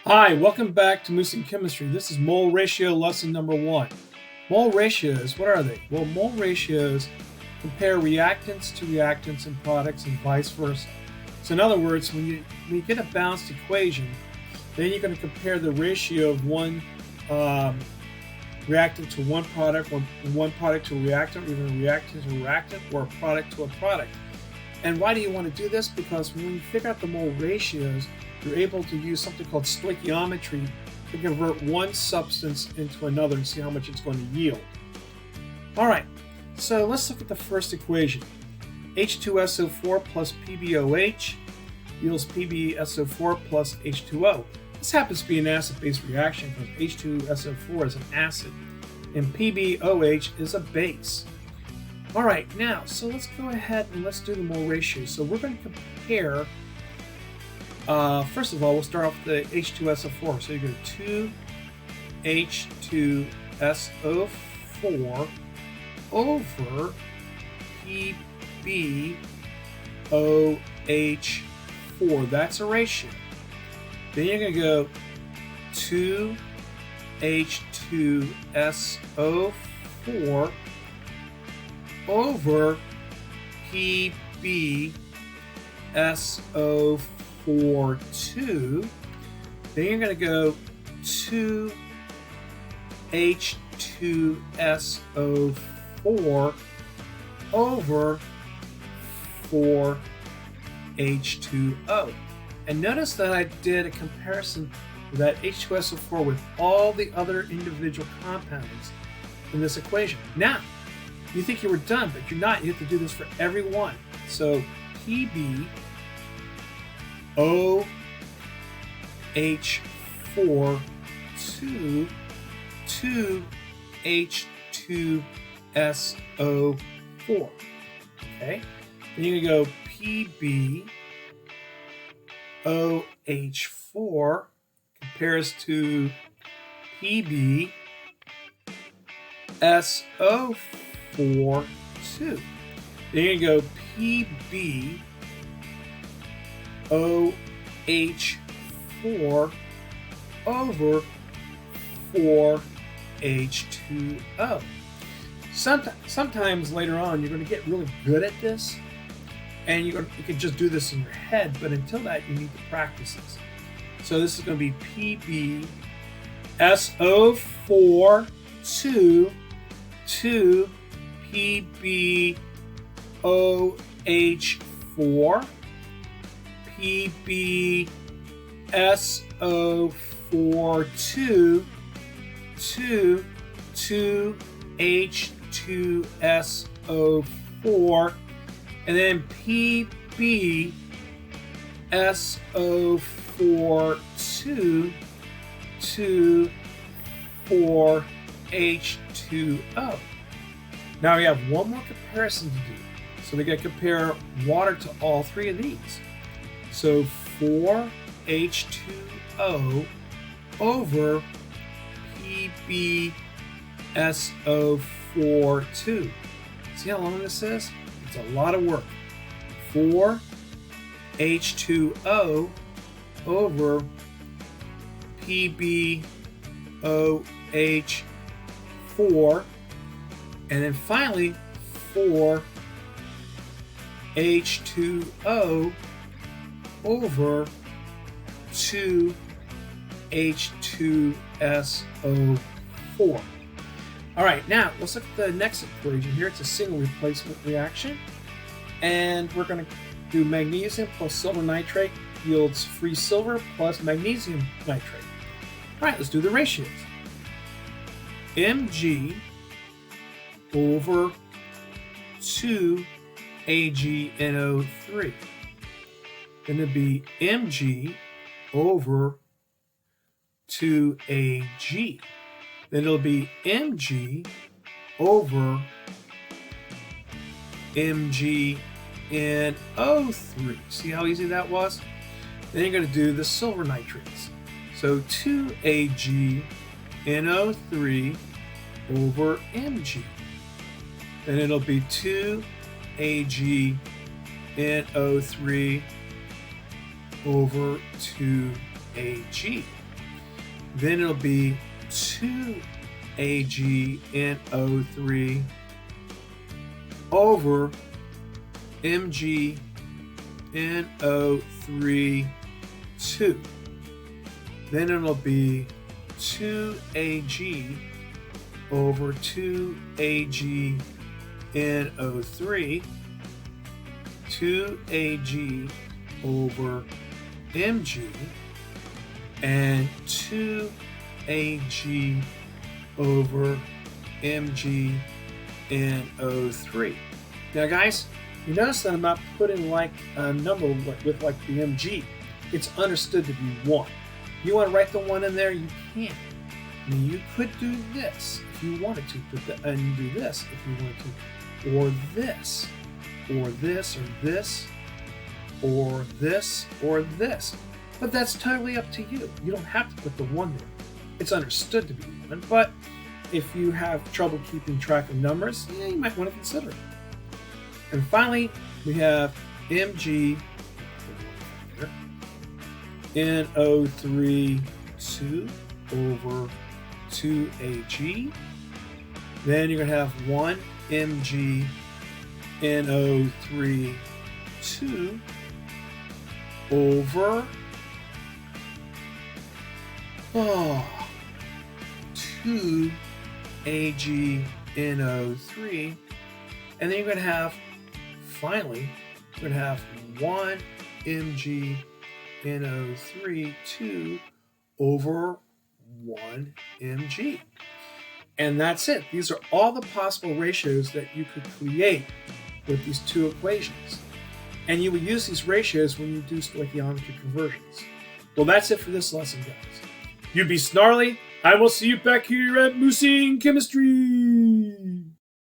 Hi, welcome back to Moose and Chemistry. This is mole ratio lesson number 1. Mole ratios, what are they? Well, mole ratios compare reactants and products and vice versa. So in other words, when you get a balanced equation, then you're going to compare the ratio of one reactant to one product, one product to a reactant, or even a reactant to a reactant, or a product to a product. And why do you want to do this? Because when you figure out the mole ratios, you're able to use something called stoichiometry to convert one substance into another and see how much it's going to yield. All right, so let's look at the first equation. H2SO4 plus PbOH yields PbSO4 plus H2O. This happens to be an acid-base reaction because H2SO4 is an acid and PbOH is a base. All right, now, so let's go ahead and let's do the mole ratio. So we're going to compare. First of all, we'll start off with the H2SO4. So you go 2H2SO4 over PbOH4. That's a ratio. Then you're going to go 2H2SO4 over PbSO4. 2. Then you're going to go 2H2SO4 over 4H2O. And notice that I did a comparison of that H2SO4 with all the other individual compounds in this equation. Now, you think you were done, but you're not. You have to do this for every one. So PbOH4 2H2SO4. Okay? Then you're going to go PbOH4 compares to PbSO4 2. Then you're going to go PbOH4 over 4H2O. Sometimes later on you're going to get really good at this, and you can just do this in your head, but until that you need to practice this. So this is going to be PbSO4 2 PbOH4 PbSO4 2H2SO4, and then PbSO4 4H2O. Now we have one more comparison to do. So we got to compare water to all three of these. So 4H2O over PbSO4 2. See how long this is? It's a lot of work. 4H2O over PbOH4. And then finally, 4H2O over 2H2SO4. All right, now let's look at the next equation here. It's a single replacement reaction. And we're going to do magnesium plus silver nitrate yields free silver plus magnesium nitrate. All right, let's do the ratios. Mg over 2AgNO3. Then it'd be Mg over 2Ag. Then it'll be Mg over MgNO3. See how easy that was? Then you're going to do the silver nitrates. So 2AgNO3 over Mg. Then it'll be 2AgNO3 over 2Ag. Then it'll be 2AgNO3 over MgNO3 2. Then it'll be 2Ag over 2AgNO3, 2Ag over Mg, and 2Ag over MgNO3. Now guys, you notice that I'm not putting like a number with like the Mg. It's understood to be 1. You want to write the 1 in there, you can. I mean, you could do this if you wanted to, and you do this if you wanted to, or this, or this, or this, or this, or this. But that's totally up to you. You don't have to put the 1 there. It's understood to be 1, but if you have trouble keeping track of numbers, yeah, you might want to consider it. And finally, we have Mg NO3 2 over 2Ag. Then you're going to have 1 Mg NO3 2 over 2 AgNO3, and then you're going to have, finally, you're going to have 1 MgNO3 2 over 1 Mg. And that's it. These are all the possible ratios that you could create with these two equations. And you would use these ratios when you do stoichiometry conversions. Well, that's it for this lesson, guys. You be snarly. I will see you back here at Moosing Chemistry.